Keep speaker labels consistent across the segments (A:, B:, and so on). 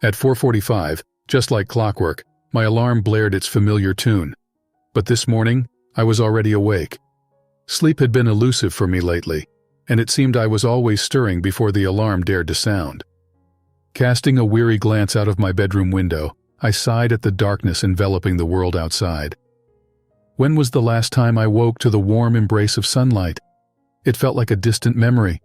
A: At 4:45, just like clockwork, my alarm blared its familiar tune. But this morning, I was already awake. Sleep had been elusive for me lately, and it seemed I was always stirring before the alarm dared to sound. Casting a weary glance out of my bedroom window, I sighed at the darkness enveloping the world outside. When was the last time I woke to the warm embrace of sunlight? It felt like a distant memory.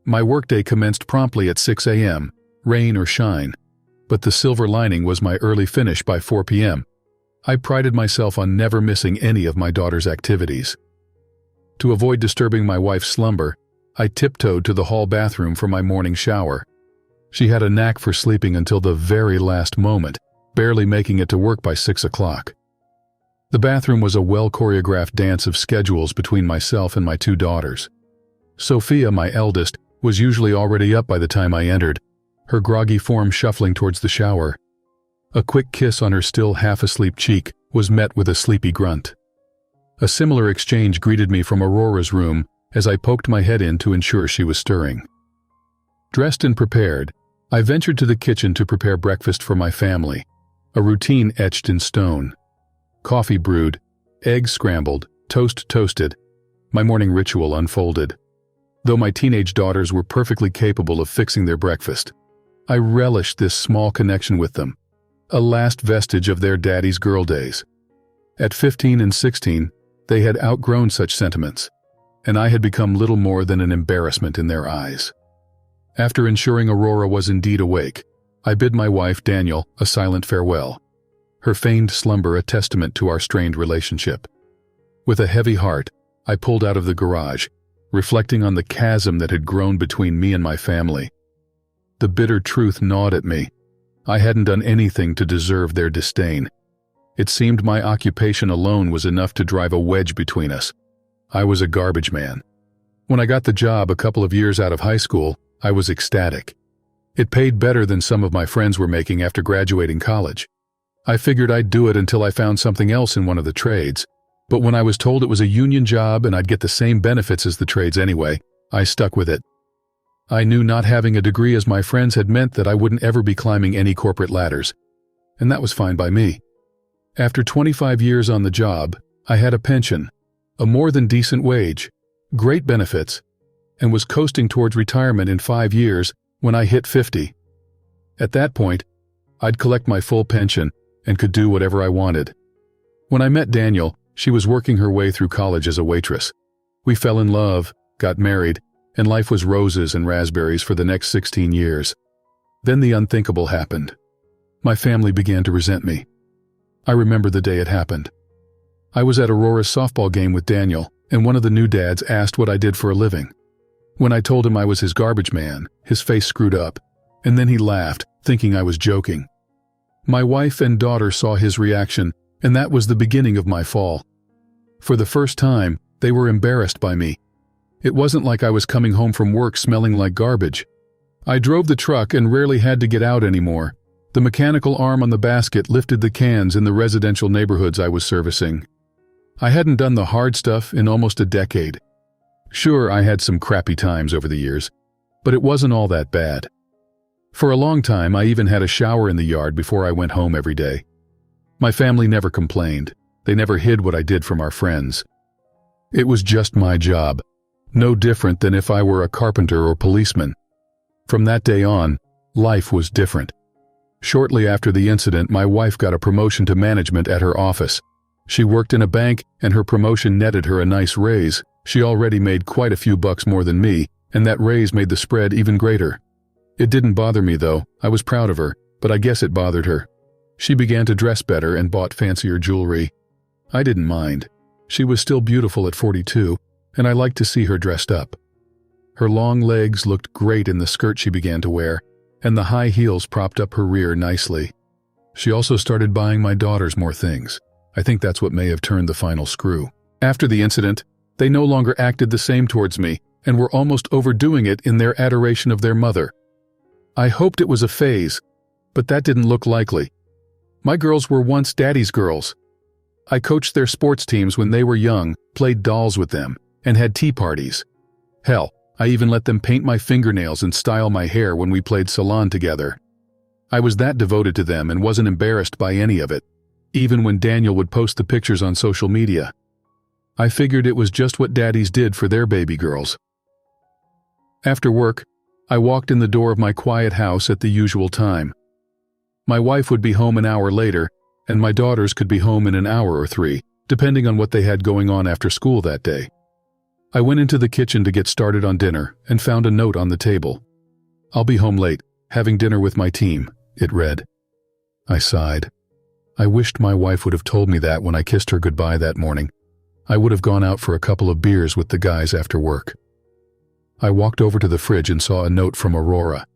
A: My workday commenced promptly at 6 a.m., rain or shine, but the silver lining was my early finish by 4 p.m. I prided myself on never missing any of my daughter's activities. To avoid disturbing my wife's slumber, I tiptoed to the hall bathroom for my morning shower. She had a knack for sleeping until the very last moment, barely making it to work by 6 o'clock. The bathroom was a well-choreographed dance of schedules between myself and my two daughters. Sophia, my eldest, was usually already up by the time I entered, her groggy form shuffling towards the shower. A quick kiss on her still half-asleep cheek was met with a sleepy grunt. A similar exchange greeted me from Aurora's room as I poked my head in to ensure she was stirring. Dressed and prepared, I ventured to the kitchen to prepare breakfast for my family, a routine etched in stone. Coffee brewed, eggs scrambled, toast toasted. My morning ritual unfolded. Though my teenage daughters were perfectly capable of fixing their breakfast, I relished this small connection with them, a last vestige of their daddy's girl days. At 15 and 16, they had outgrown such sentiments, and I had become little more than an embarrassment in their eyes. After ensuring Aurora was indeed awake, I bid my wife, Daniel, a silent farewell, her feigned slumber a testament to our strained relationship. With a heavy heart, I pulled out of the garage, reflecting on the chasm that had grown between me and my family. The bitter truth gnawed at me. I hadn't done anything to deserve their disdain. It seemed my occupation alone was enough to drive a wedge between us. I was a garbage man. When I got the job a couple of years out of high school, I was ecstatic. It paid better than some of my friends were making after graduating college. I figured I'd do it until I found something else in one of the trades, but when I was told it was a union job and I'd get the same benefits as the trades anyway, I stuck with it. I knew not having a degree as my friends had meant that I wouldn't ever be climbing any corporate ladders, and that was fine by me. After 25 years on the job, I had a pension, a more than decent wage, great benefits, and was coasting towards retirement in 5 years when I hit 50. At that point, I'd collect my full pension and could do whatever I wanted. When I met Daniel, she was working her way through college as a waitress. We fell in love, got married, and life was roses and raspberries for the next 16 years. Then the unthinkable happened. My family began to resent me. I remember the day it happened. I was at Aurora's softball game with Daniel, and one of the new dads asked what I did for a living. When I told him I was his garbage man, his face screwed up, and then he laughed, thinking I was joking. My wife and daughter saw his reaction, and that was the beginning of my fall. For the first time, they were embarrassed by me. It wasn't like I was coming home from work smelling like garbage. I drove the truck and rarely had to get out anymore. The mechanical arm on the basket lifted the cans in the residential neighborhoods I was servicing. I hadn't done the hard stuff in almost a decade. Sure, I had some crappy times over the years, but it wasn't all that bad. For a long time, I even had a shower in the yard before I went home every day. My family never complained. They never hid what I did from our friends. It was just my job, no different than if I were a carpenter or policeman. From that day on, life was different. Shortly after the incident, my wife got a promotion to management at her office. She worked in a bank, and her promotion netted her a nice raise. She already made quite a few bucks more than me, and that raise made the spread even greater. It didn't bother me, though. I was proud of her, but I guess it bothered her. She began to dress better and bought fancier jewelry. I didn't mind. She was still beautiful at 42, and I liked to see her dressed up. Her long legs looked great in the skirt she began to wear, and the high heels propped up her rear nicely. She also started buying my daughters more things. I think that's what may have turned the final screw. After the incident, they no longer acted the same towards me and were almost overdoing it in their adoration of their mother. I hoped it was a phase, but that didn't look likely. My girls were once daddy's girls. I coached their sports teams when they were young, played dolls with them, and had tea parties. Hell, I even let them paint my fingernails and style my hair when we played salon together. I was that devoted to them and wasn't embarrassed by any of it, even when Daniel would post the pictures on social media. I figured it was just what daddies did for their baby girls. After work, I walked in the door of my quiet house at the usual time. My wife would be home an hour later, and my daughters could be home in an hour or 3, depending on what they had going on after school that day. I went into the kitchen to get started on dinner and found a note on the table. "I'll be home late, having dinner with my team," it read. I sighed. I wished my wife would have told me that when I kissed her goodbye that morning. I would have gone out for a couple of beers with the guys after work. I walked over to the fridge and saw a note from Aurora.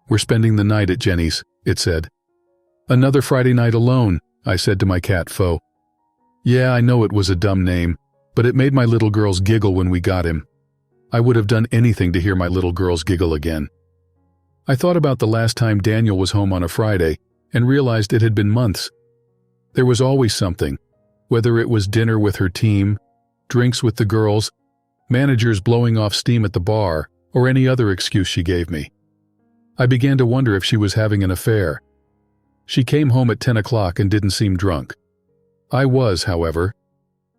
A: "We're spending the night at Jenny's," it said. "Another Friday night alone," I said to my cat Fo. Yeah, I know it was a dumb name, but it made my little girls giggle when we got him. I would have done anything to hear my little girls giggle again. I thought about the last time Daniel was home on a Friday and realized it had been months. There was always something, whether it was dinner with her team, drinks with the girls, managers blowing off steam at the bar, or any other excuse she gave me. I began to wonder if she was having an affair. She came home at 10 o'clock and didn't seem drunk. I was, however.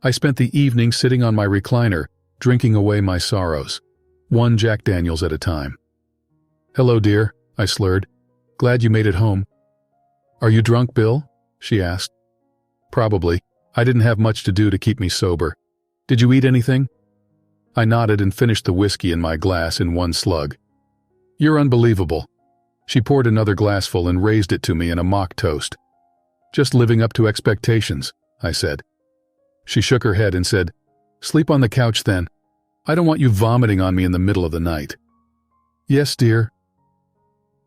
A: I spent the evening sitting on my recliner, drinking away my sorrows, one Jack Daniels at a time. "Hello, dear," I slurred. "Glad you made it home." "Are you drunk, Bill?" she asked. "Probably. I didn't have much to do to keep me sober. Did you eat anything?" I nodded and finished the whiskey in my glass in one slug. "You're unbelievable." She poured another glassful and raised it to me in a mock toast. "Just living up to expectations," I said. She shook her head and said, "Sleep on the couch then. I don't want you vomiting on me in the middle of the night." "Yes, dear."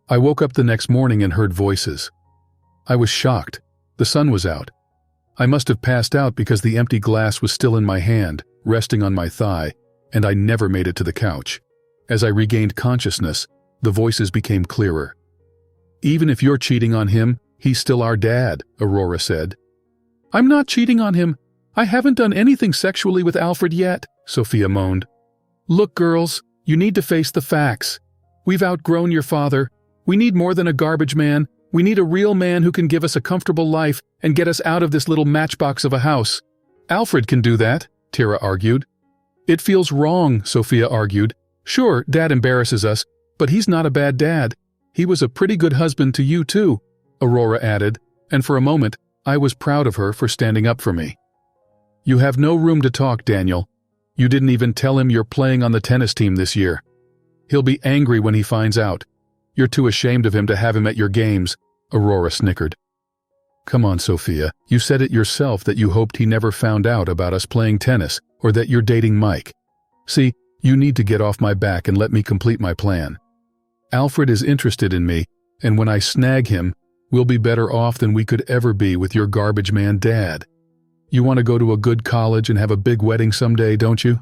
A: I woke up the next morning and heard voices. I was shocked. The sun was out. I must have passed out because the empty glass was still in my hand, resting on my thigh, and I never made it to the couch. As I regained consciousness, the voices became clearer. "Even if you're cheating on him, he's still our dad," Aurora said. "I'm not cheating on him. I haven't done anything sexually with Alfred yet," Sophia moaned. "Look, girls, you need to face the facts. We've outgrown your father. We need more than a garbage man. We need a real man who can give us a comfortable life and get us out of this little matchbox of a house." "Alfred can do that," Tara argued. "It feels wrong," Sophia argued. "Sure, Dad embarrasses us, but he's not a bad dad. He was a pretty good husband to you too," Aurora added, and for a moment, I was proud of her for standing up for me. "You have no room to talk, Daniel. You didn't even tell him you're playing on the tennis team this year. He'll be angry when he finds out. You're too ashamed of him to have him at your games," Aurora snickered. "Come on, Sophia. You said it yourself that you hoped he never found out about us playing tennis or that you're dating Mike. See, you need to get off my back and let me complete my plan. Alfred is interested in me, and when I snag him, we'll be better off than we could ever be with your garbage man dad. You want to go to a good college and have a big wedding someday, don't you?"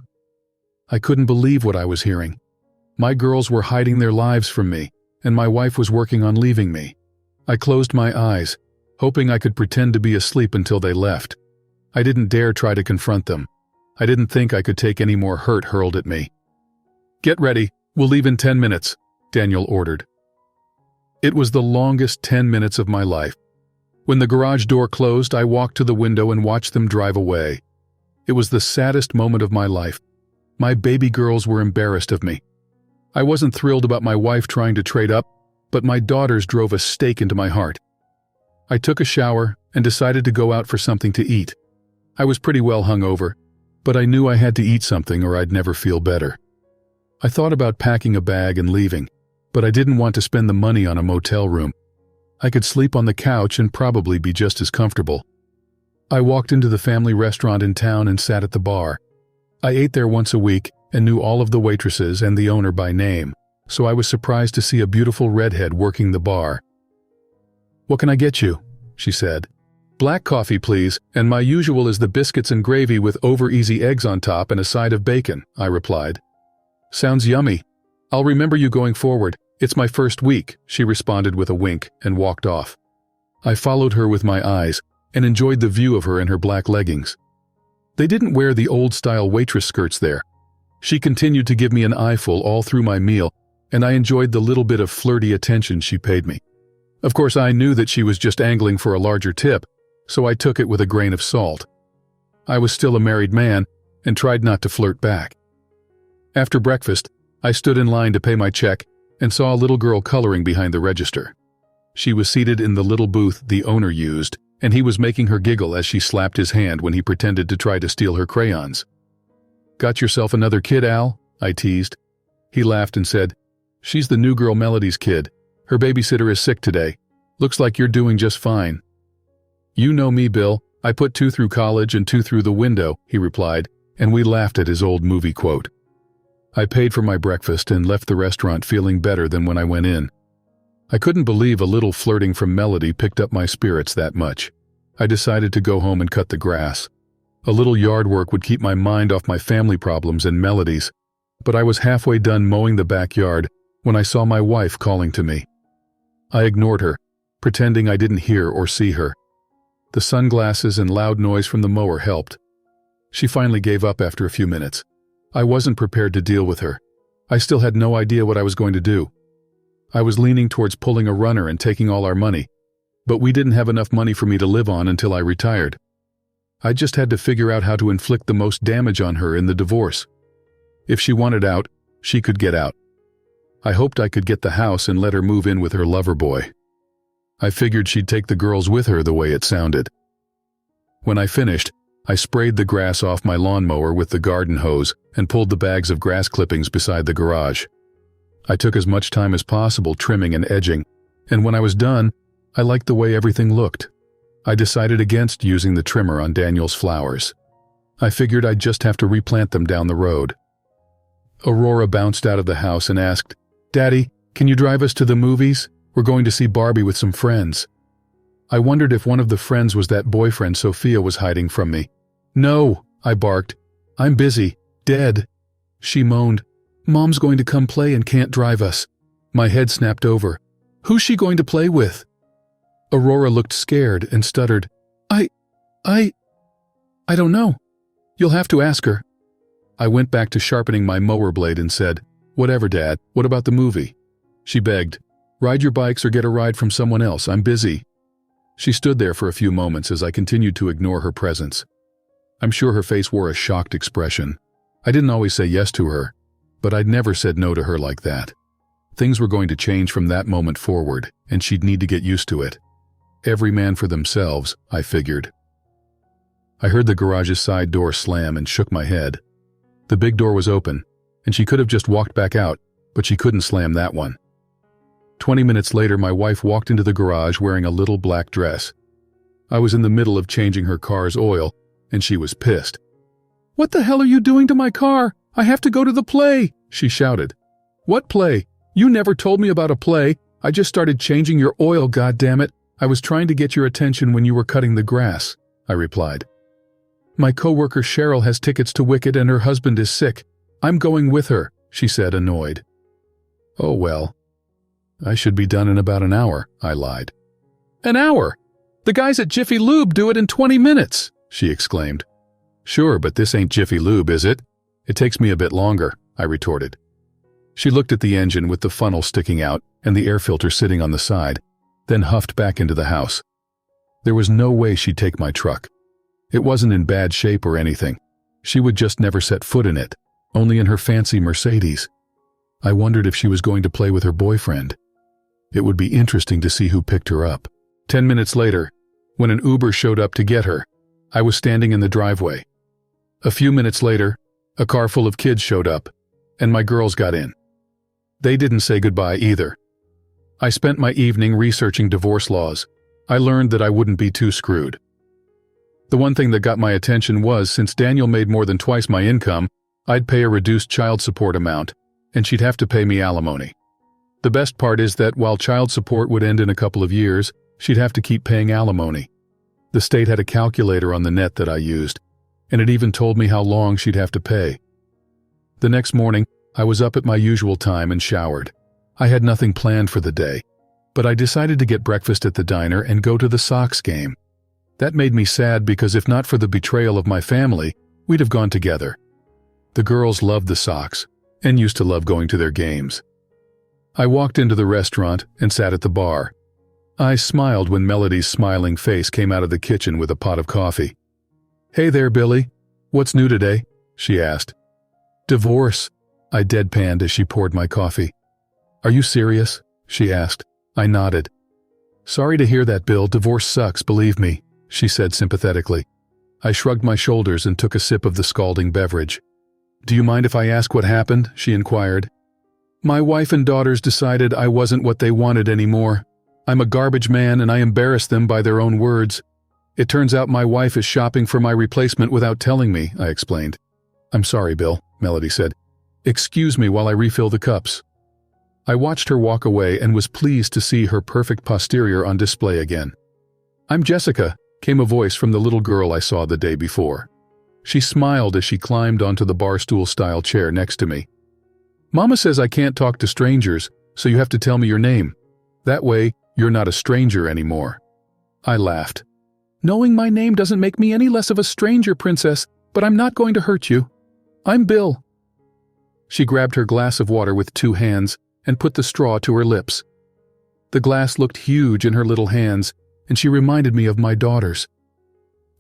A: I couldn't believe what I was hearing. My girls were hiding their lives from me, and my wife was working on leaving me. I closed my eyes, hoping I could pretend to be asleep until they left. I didn't dare try to confront them. I didn't think I could take any more hurt hurled at me. "Get ready, we'll leave in 10 minutes, Daniel ordered. It was the longest 10 minutes of my life. When the garage door closed, I walked to the window and watched them drive away. It was the saddest moment of my life. My baby girls were embarrassed of me. I wasn't thrilled about my wife trying to trade up, but my daughters drove a stake into my heart. I took a shower and decided to go out for something to eat. I was pretty well hungover, but I knew I had to eat something or I'd never feel better. I thought about packing a bag and leaving, but I didn't want to spend the money on a motel room. I could sleep on the couch and probably be just as comfortable. I walked into the family restaurant in town and sat at the bar. I ate there once a week and knew all of the waitresses and the owner by name, so I was surprised to see a beautiful redhead working the bar. "What can I get you?" she said. "Black coffee, please, and my usual is the biscuits and gravy with over-easy eggs on top and a side of bacon," I replied. "Sounds yummy. I'll remember you going forward. It's my first week," she responded with a wink and walked off. I followed her with my eyes and enjoyed the view of her in her black leggings. They didn't wear the old-style waitress skirts there. She continued to give me an eyeful all through my meal, and I enjoyed the little bit of flirty attention she paid me. Of course, I knew that she was just angling for a larger tip, so I took it with a grain of salt. I was still a married man and tried not to flirt back. After breakfast, I stood in line to pay my check and saw a little girl coloring behind the register. She was seated in the little booth the owner used, and he was making her giggle as she slapped his hand when he pretended to try to steal her crayons. "Got yourself another kid, Al?" I teased. He laughed and said, "She's the new girl Melody's kid. Her babysitter is sick today. Looks like you're doing just fine." "You know me, Bill. I put 2 through college and 2 through the window," he replied, and we laughed at his old movie quote. I paid for my breakfast and left the restaurant feeling better than when I went in. I couldn't believe a little flirting from Melody picked up my spirits that much. I decided to go home and cut the grass. A little yard work would keep my mind off my family problems and Melody's, but I was halfway done mowing the backyard when I saw my wife calling to me. I ignored her, pretending I didn't hear or see her. The sunglasses and loud noise from the mower helped. She finally gave up after a few minutes. I wasn't prepared to deal with her. I still had no idea what I was going to do. I was leaning towards pulling a runner and taking all our money, but we didn't have enough money for me to live on until I retired. I just had to figure out how to inflict the most damage on her in the divorce. If she wanted out, she could get out. I hoped I could get the house and let her move in with her lover boy. I figured she'd take the girls with her the way it sounded. When I finished, I sprayed the grass off my lawnmower with the garden hose and pulled the bags of grass clippings beside the garage. I took as much time as possible trimming and edging, and when I was done, I liked the way everything looked. I decided against using the trimmer on Daniel's flowers. I figured I'd just have to replant them down the road. Aurora bounced out of the house and asked, "Daddy, can you drive us to the movies? We're going to see Barbie with some friends." I wondered if one of the friends was that boyfriend Sophia was hiding from me. "No," I barked. "I'm busy. Dead." She moaned, "Mom's going to come play and can't drive us." My head snapped over. "Who's she going to play with?" Aurora looked scared and stuttered, I don't know. You'll have to ask her." I went back to sharpening my mower blade and said, "Whatever, Dad. What about the movie?" She begged, "Ride your bikes or get a ride from someone else. I'm busy." She stood there for a few moments as I continued to ignore her presence. I'm sure her face wore a shocked expression. I didn't always say yes to her, but I'd never said no to her like that. Things were going to change from that moment forward, and she'd need to get used to it. Every man for themselves, I figured. I heard the garage's side door slam and shook my head. The big door was open, and she could have just walked back out, but she couldn't slam that one. 20 minutes later, my wife walked into the garage wearing a little black dress. I was in the middle of changing her car's oil, and she was pissed. "What the hell are you doing to my car? I have to go to the play," she shouted. "What play? You never told me about a play. I just started changing your oil, goddammit. I was trying to get your attention when you were cutting the grass," I replied. "My coworker Cheryl has tickets to Wicked and her husband is sick. I'm going with her," she said, annoyed. "Oh well. I should be done in about an hour," I lied. "An hour? The guys at Jiffy Lube do it in 20 minutes, she exclaimed. "Sure, but this ain't Jiffy Lube, is it? It takes me a bit longer," I retorted. She looked at the engine with the funnel sticking out and the air filter sitting on the side, then huffed back into the house. There was no way she'd take my truck. It wasn't in bad shape or anything. She would just never set foot in it, only in her fancy Mercedes. I wondered if she was going to play with her boyfriend. It would be interesting to see who picked her up. 10 minutes later, when an Uber showed up to get her, I was standing in the driveway. A few minutes later, a car full of kids showed up, and my girls got in. They didn't say goodbye either. I spent my evening researching divorce laws. I learned that I wouldn't be too screwed. The one thing that got my attention was, since Daniel made more than twice my income, I'd pay a reduced child support amount, and she'd have to pay me alimony. The best part is that while child support would end in a couple of years, she'd have to keep paying alimony. The state had a calculator on the net that I used, and it even told me how long she'd have to pay. The next morning, I was up at my usual time and showered. I had nothing planned for the day, but I decided to get breakfast at the diner and go to the Sox game. That made me sad because if not for the betrayal of my family, we'd have gone together. The girls loved the Sox and used to love going to their games. I walked into the restaurant and sat at the bar. I smiled when Melody's smiling face came out of the kitchen with a pot of coffee. "Hey there, Billy. What's new today?" she asked. "Divorce," I deadpanned as she poured my coffee. "Are you serious?" she asked. I nodded. "Sorry to hear that, Bill. Divorce sucks, believe me," she said sympathetically. I shrugged my shoulders and took a sip of the scalding beverage. "Do you mind if I ask what happened?" she inquired. "My wife and daughters decided I wasn't what they wanted anymore. I'm a garbage man and I embarrassed them by their own words. It turns out my wife is shopping for my replacement without telling me," I explained. "I'm sorry, Bill," Melody said. "Excuse me while I refill the cups." I watched her walk away and was pleased to see her perfect posterior on display again. "I'm Jessica," came a voice from the little girl I saw the day before. She smiled as she climbed onto the barstool-style chair next to me. "Mama says I can't talk to strangers, so you have to tell me your name. That way, you're not a stranger anymore." I laughed. "Knowing my name doesn't make me any less of a stranger, Princess, but I'm not going to hurt you. I'm Bill." She grabbed her glass of water with 2 hands and put the straw to her lips. The glass looked huge in her little hands, and she reminded me of my daughters.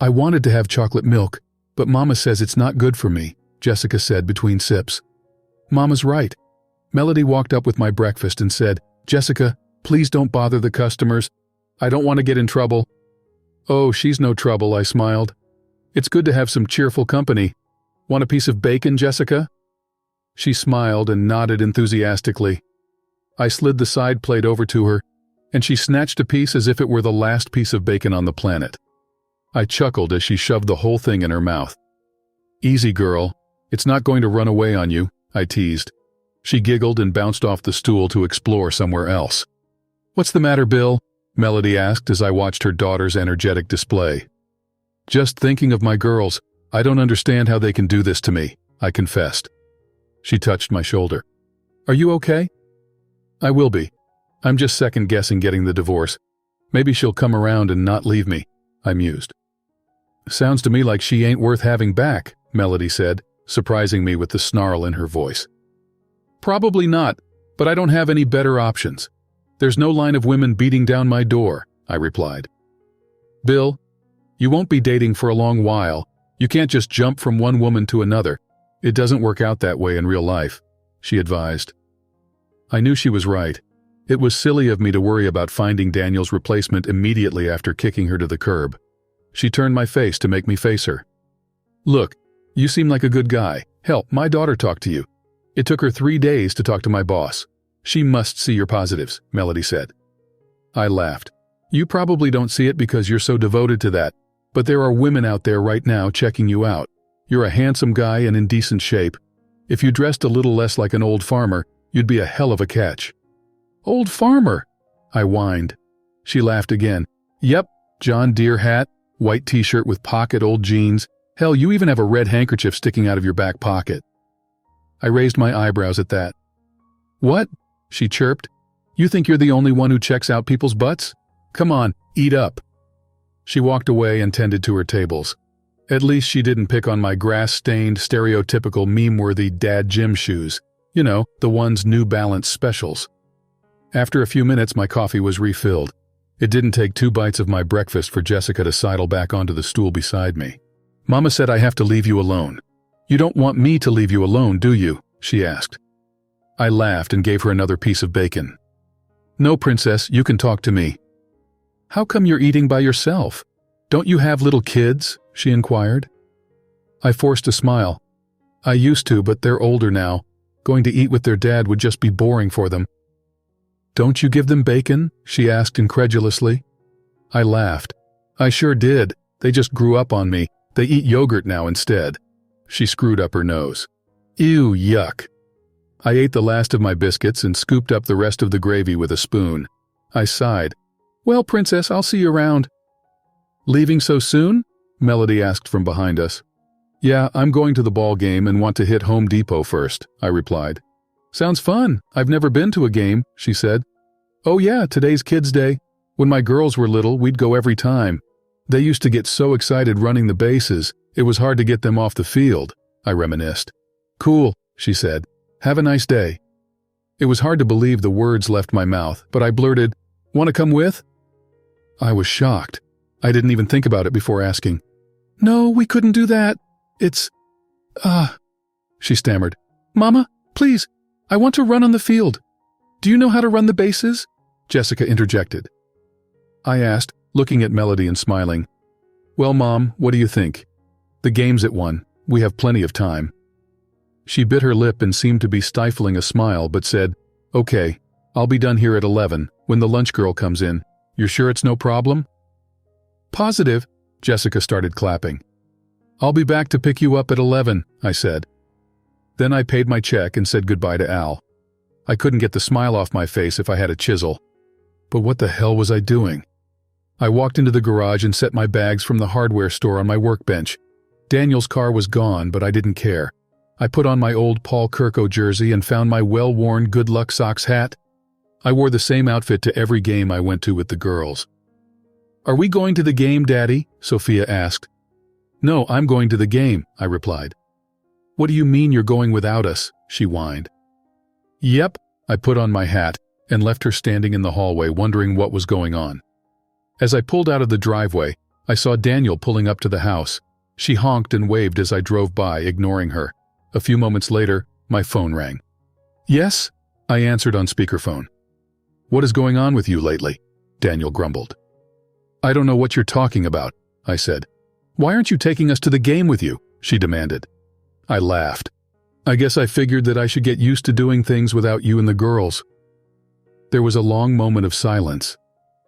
A: "I wanted to have chocolate milk, but Mama says it's not good for me," Jessica said between sips. "Mama's right." Melody walked up with my breakfast and said, "Jessica, please don't bother the customers. I don't want to get in trouble." "Oh, she's no trouble," I smiled. "It's good to have some cheerful company. Want a piece of bacon, Jessica?" She smiled and nodded enthusiastically. I slid the side plate over to her, and she snatched a piece as if it were the last piece of bacon on the planet. I chuckled as she shoved the whole thing in her mouth. "Easy, girl. It's not going to run away on you," I teased. She giggled and bounced off the stool to explore somewhere else. "What's the matter, Bill?" Melody asked as I watched her daughter's energetic display. "Just thinking of my girls. I don't understand how they can do this to me," I confessed. She touched my shoulder. "Are you okay?" "I will be. I'm just second-guessing getting the divorce. Maybe she'll come around and not leave me," I mused. "Sounds to me like she ain't worth having back," Melody said, surprising me with the snarl in her voice. "Probably not, but I don't have any better options. There's no line of women beating down my door," I replied. "Bill, you won't be dating for a long while. You can't just jump from one woman to another. It doesn't work out that way in real life," she advised. I knew she was right. It was silly of me to worry about finding Daniel's replacement immediately after kicking her to the curb. She turned my face to make me face her. "Look, you seem like a good guy. Hell, my daughter talked to you. It took her 3 days to talk to my boss. She must see your positives," Melody said. I laughed. "You probably don't see it because you're so devoted to that, but there are women out there right now checking you out. You're a handsome guy and in decent shape. If you dressed a little less like an old farmer, you'd be a hell of a catch." "Old farmer?" I whined. She laughed again. "Yep, John Deere hat, white t-shirt with pocket old jeans. Hell, you even have a red handkerchief sticking out of your back pocket." I raised my eyebrows at that. "What?" she chirped. "You think you're the only one who checks out people's butts? Come on, eat up." She walked away and tended to her tables. At least she didn't pick on my grass-stained, stereotypical meme-worthy dad gym shoes. You know, the ones New Balance specials. After a few minutes, my coffee was refilled. It didn't take 2 bites of my breakfast for Jessica to sidle back onto the stool beside me. "Mama said I have to leave you alone." "You don't want me to leave you alone, do you?" she asked. I laughed and gave her another piece of bacon. "No, Princess, you can talk to me." "How come you're eating by yourself? Don't you have little kids?" she inquired. I forced a smile. "I used to, but they're older now. Going to eat with their dad would just be boring for them." "Don't you give them bacon?" she asked incredulously. I laughed. "I sure did. They just grew up on me. They eat yogurt now instead." She screwed up her nose. "Ew, yuck." I ate the last of my biscuits and scooped up the rest of the gravy with a spoon. I sighed. "Well, Princess, I'll see you around." "Leaving so soon?" Melody asked from behind us. "Yeah, I'm going to the ball game and want to hit Home Depot first," I replied. "Sounds fun. I've never been to a game," she said. "Oh yeah, today's Kids' Day. When my girls were little, we'd go every time. They used to get so excited running the bases, it was hard to get them off the field," I reminisced. "Cool," she said. "Have a nice day." It was hard to believe the words left my mouth, but I blurted, "Want to come with?" I was shocked. I didn't even think about it before asking. "No, we couldn't do that. It's… she stammered. "Mama, please, I want to run on the field. Do you know how to run the bases?" Jessica interjected. I asked, looking at Melody and smiling. "Well, Mom, what do you think? The game's at 1. We have plenty of time." She bit her lip and seemed to be stifling a smile, but said, "Okay, I'll be done here at 11 when the lunch girl comes in. You're sure it's no problem?" "Positive." Jessica started clapping. "I'll be back to pick you up at 11, I said. Then I paid my check and said goodbye to Al. I couldn't get the smile off my face if I had a chisel. But what the hell was I doing? I walked into the garage and set my bags from the hardware store on my workbench. Daniel's car was gone, but I didn't care. I put on my old Paul Kirko jersey and found my well-worn Good Luck Sox hat. I wore the same outfit to every game I went to with the girls. "Are we going to the game, Daddy?" Sophia asked. "No, I'm going to the game," I replied. "What do you mean you're going without us?" she whined. "Yep." I put on my hat and left her standing in the hallway wondering what was going on. As I pulled out of the driveway, I saw Daniel pulling up to the house. She honked and waved as I drove by, ignoring her. A few moments later, my phone rang. "Yes?" I answered on speakerphone. "What is going on with you lately?" Daniel grumbled. "I don't know what you're talking about," I said. "Why aren't you taking us to the game with you?" she demanded. I laughed. "I guess I figured that I should get used to doing things without you and the girls." There was a long moment of silence.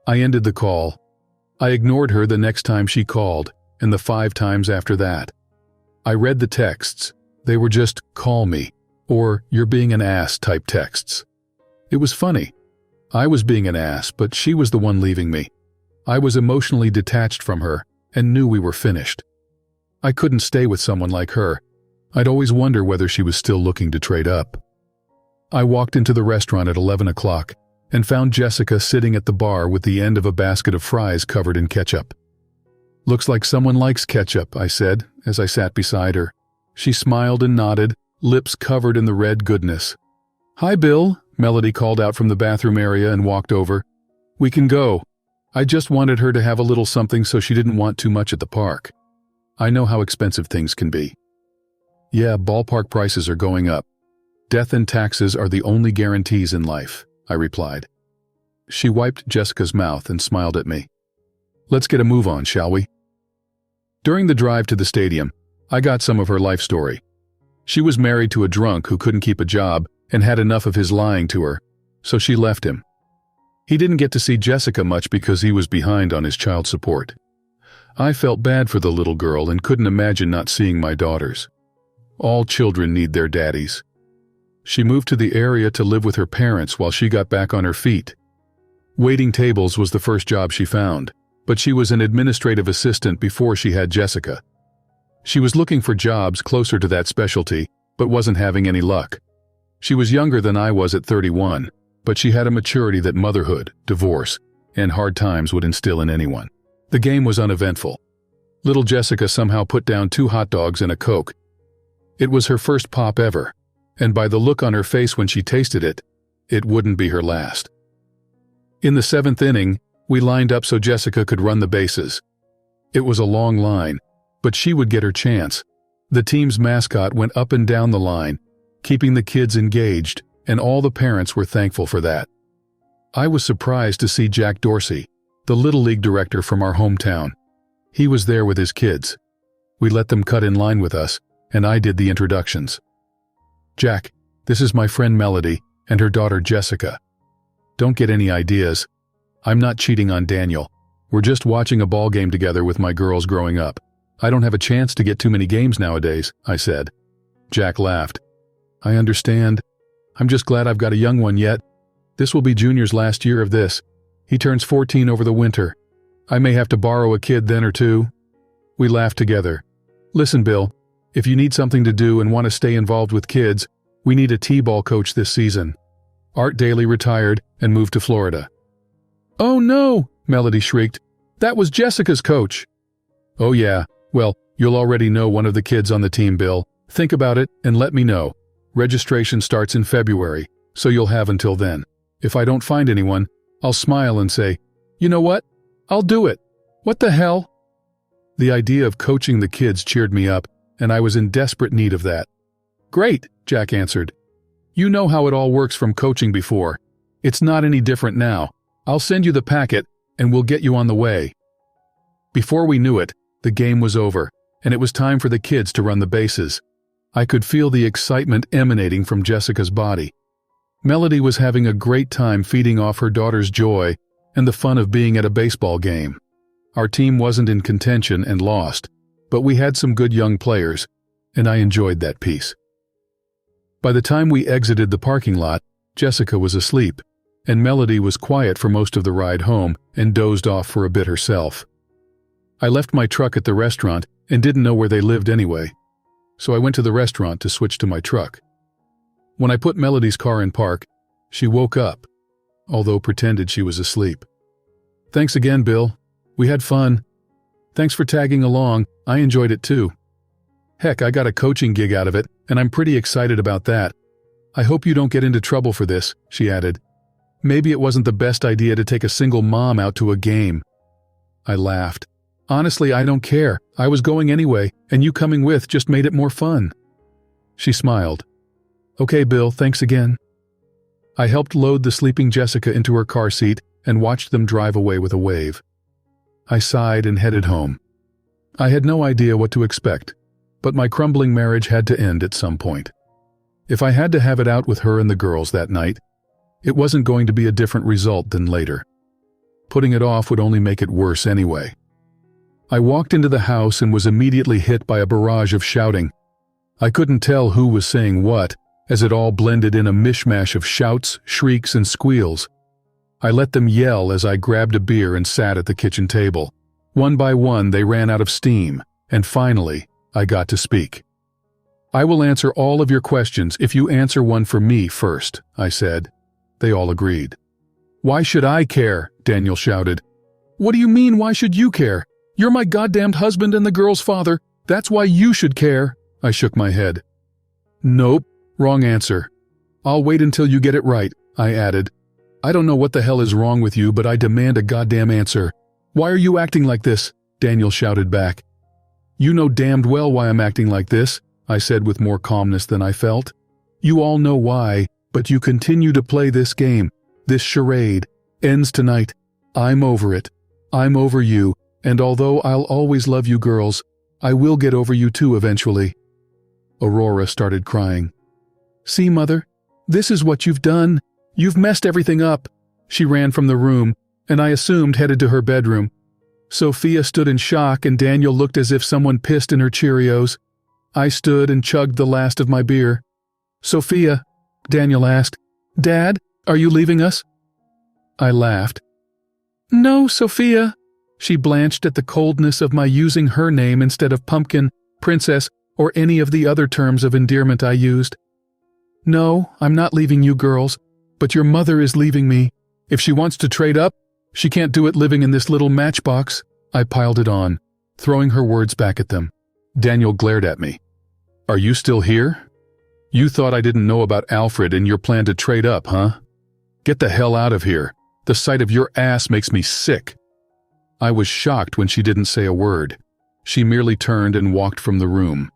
A: I ended the call. I ignored her the next time she called, and the 5 times after that. I read the texts. They were just, "call me," or "you're being an ass" type texts. It was funny. I was being an ass, but she was the one leaving me. I was emotionally detached from her and knew we were finished. I couldn't stay with someone like her. I'd always wonder whether she was still looking to trade up. I walked into the restaurant at 11 o'clock and found Jessica sitting at the bar with the end of a basket of fries covered in ketchup. "Looks like someone likes ketchup," I said as I sat beside her. She smiled and nodded, lips covered in the red goodness. "Hi, Bill," Melody called out from the bathroom area and walked over. "We can go." I just wanted her to have a little something so she didn't want too much at the park. I know how expensive things can be. "Yeah, ballpark prices are going up. Death and taxes are the only guarantees in life," I replied. She wiped Jessica's mouth and smiled at me. "Let's get a move on, shall we?" During the drive to the stadium, I got some of her life story. She was married to a drunk who couldn't keep a job and had enough of his lying to her, so she left him. He didn't get to see Jessica much because he was behind on his child support. I felt bad for the little girl and couldn't imagine not seeing my daughters. All children need their daddies. She moved to the area to live with her parents while she got back on her feet. Waiting tables was the first job she found, but she was an administrative assistant before she had Jessica. She was looking for jobs closer to that specialty, but wasn't having any luck. She was younger than I was at 31, but she had a maturity that motherhood, divorce, and hard times would instill in anyone. The game was uneventful. Little Jessica somehow put down 2 hot dogs and a Coke. It was her first pop ever, and by the look on her face when she tasted it, it wouldn't be her last. In the 7th inning, we lined up so Jessica could run the bases. It was a long line, but she would get her chance. The team's mascot went up and down the line, keeping the kids engaged, and all the parents were thankful for that. I was surprised to see Jack Dorsey, the Little League director from our hometown. He was there with his kids. We let them cut in line with us, and I did the introductions. "Jack, this is my friend Melody and her daughter Jessica. Don't get any ideas. I'm not cheating on Daniel. We're just watching a ball game together with my girls growing up. I don't have a chance to get too many games nowadays," I said. Jack laughed. "I understand. I'm just glad I've got a young one yet. This will be Junior's last year of this. He turns 14 over the winter. I may have to borrow a kid then or two." We laughed together. "Listen, Bill, if you need something to do and want to stay involved with kids, we need a t-ball coach this season." Art Daly retired and moved to Florida. "Oh no!" Melody shrieked. "That was Jessica's coach." "Oh yeah, well, you'll already know one of the kids on the team, Bill. Think about it and let me know. Registration starts in February, so you'll have until then. If I don't find anyone, I'll smile and say, 'You know what? I'll do it. What the hell? The idea of coaching the kids cheered me up, and I was in desperate need of that. Great, Jack answered. You know how it all works from coaching before. It's not any different now. I'll send you the packet, and we'll get you on the way. Before we knew it, the game was over, and it was time for the kids to run the bases. I could feel the excitement emanating from Jessica's body. Melody was having a great time feeding off her daughter's joy and the fun of being at a baseball game. Our team wasn't in contention and lost, but we had some good young players, and I enjoyed that piece. By the time we exited the parking lot, Jessica was asleep, and Melody was quiet for most of the ride home and dozed off for a bit herself. I left my truck at the restaurant and didn't know where they lived anyway, so I went to the restaurant to switch to my truck. When I put Melody's car in park, she woke up, although pretended she was asleep. Thanks again, Bill. We had fun. Thanks for tagging along. I enjoyed it too. Heck, I got a coaching gig out of it, and I'm pretty excited about that. I hope you don't get into trouble for this, she added. Maybe it wasn't the best idea to take a single mom out to a game. I laughed. Honestly, I don't care. I was going anyway, and you coming with just made it more fun. She smiled. Okay, Bill, thanks again. I helped load the sleeping Jessica into her car seat and watched them drive away with a wave. I sighed and headed home. I had no idea what to expect, but my crumbling marriage had to end at some point. If I had to have it out with her and the girls that night, it wasn't going to be a different result than later. Putting it off would only make it worse anyway. I walked into the house and was immediately hit by a barrage of shouting. I couldn't tell who was saying what, as it all blended in a mishmash of shouts, shrieks, and squeals. I let them yell as I grabbed a beer and sat at the kitchen table. One by one, they ran out of steam, and finally, I got to speak. I will answer all of your questions if you answer one for me first, I said. They all agreed. Why should I care? Daniel shouted. What do you mean, why should you care? You're my goddamned husband and the girl's father. That's why you should care. I shook my head. Nope, wrong answer. I'll wait until you get it right, I added. I don't know what the hell is wrong with you, but I demand a goddamn answer. Why are you acting like this? Daniel shouted back. You know damned well why I'm acting like this, I said with more calmness than I felt. You all know why, but you continue to play this game. This charade ends tonight. I'm over it. I'm over you, and although I'll always love you girls, I will get over you too eventually. Aurora started crying. See, Mother, this is what you've done. You've messed everything up. She ran from the room, and I assumed headed to her bedroom. Sophia stood in shock, and Daniel looked as if someone pissed in her Cheerios. I stood and chugged the last of my beer. Sophia, Daniel asked, Dad, are you leaving us? I laughed. No, Sophia. She blanched at the coldness of my using her name instead of pumpkin, princess, or any of the other terms of endearment I used. No, I'm not leaving you girls, but your mother is leaving me. If she wants to trade up, she can't do it living in this little matchbox. I piled it on, throwing her words back at them. Daniel glared at me. Are you still here? You thought I didn't know about Alfred and your plan to trade up, huh? Get the hell out of here. The sight of your ass makes me sick. I was shocked when she didn't say a word. She merely turned and walked from the room.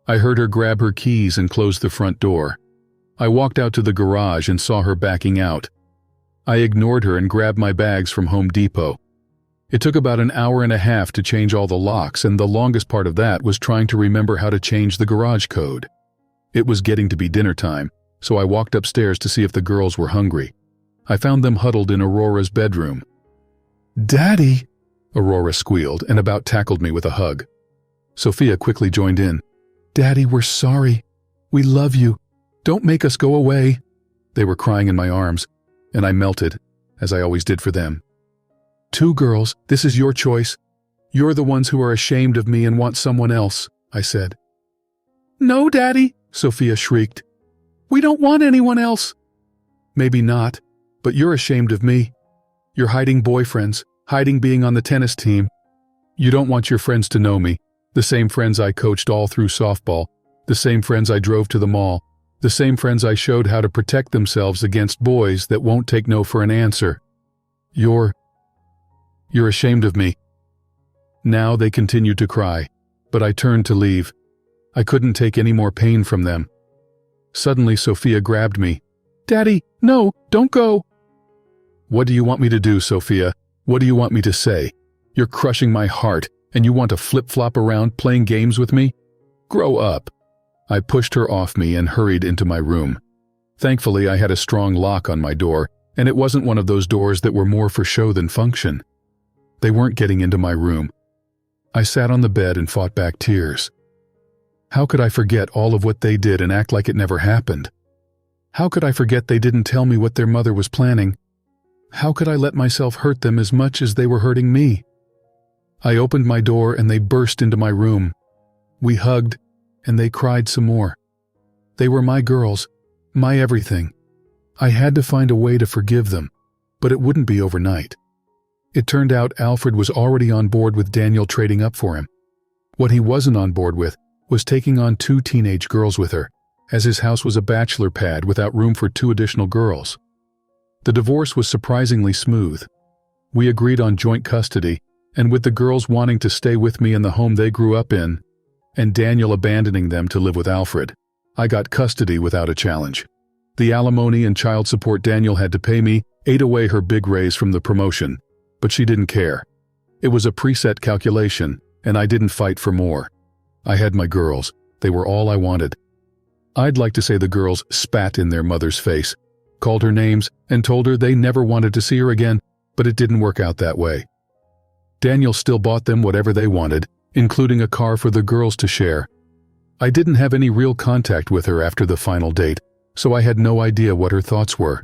A: I heard her grab her keys and close the front door. I walked out to the garage and saw her backing out. I ignored her and grabbed my bags from Home Depot. It took about an hour and a half to change all the locks, and the longest part of that was trying to remember how to change the garage code. It was getting to be dinner time, so I walked upstairs to see if the girls were hungry. I found them huddled in Aurora's bedroom. Daddy, Aurora squealed and about tackled me with a hug. Sophia quickly joined in. Daddy, we're sorry. We love you. Don't make us go away. They were crying in my arms, and I melted, as I always did for them. Two girls, this is your choice. You're the ones who are ashamed of me and want someone else, I said. No, Daddy, Sophia shrieked. We don't want anyone else. Maybe not, but you're ashamed of me. You're hiding boyfriends, hiding being on the tennis team. You don't want your friends to know me, the same friends I coached all through softball, the same friends I drove to the mall, the same friends I showed how to protect themselves against boys that won't take no for an answer. You're You're ashamed of me." Now they continued to cry, but I turned to leave. I couldn't take any more pain from them. Suddenly Sophia grabbed me. "Daddy, no, don't go." "What do you want me to do, Sophia? What do you want me to say? You're crushing my heart, and you want to flip-flop around playing games with me? Grow up." I pushed her off me and hurried into my room. Thankfully, I had a strong lock on my door, and it wasn't one of those doors that were more for show than function. They weren't getting into my room. I sat on the bed and fought back tears. How could I forget all of what they did and act like it never happened? How could I forget they didn't tell me what their mother was planning? How could I let myself hurt them as much as they were hurting me? I opened my door and they burst into my room. We hugged, and they cried some more. They were my girls, my everything. I had to find a way to forgive them, but it wouldn't be overnight. It turned out Alfred was already on board with Daniel trading up for him. What he wasn't on board with was taking on 2 teenage girls with her, as his house was a bachelor pad without room for 2 additional girls. The divorce was surprisingly smooth. We agreed on joint custody, and with the girls wanting to stay with me in the home they grew up in, and Daniel abandoning them to live with Alfred, I got custody without a challenge. The alimony and child support Daniel had to pay me ate away her big raise from the promotion, but she didn't care. It was a preset calculation, and I didn't fight for more. I had my girls. They were all I wanted. I'd like to say the girls spat in their mother's face, called her names, and told her they never wanted to see her again, but it didn't work out that way. Daniel still bought them whatever they wanted, including a car for the girls to share. I didn't have any real contact with her after the final date, so I had no idea what her thoughts were.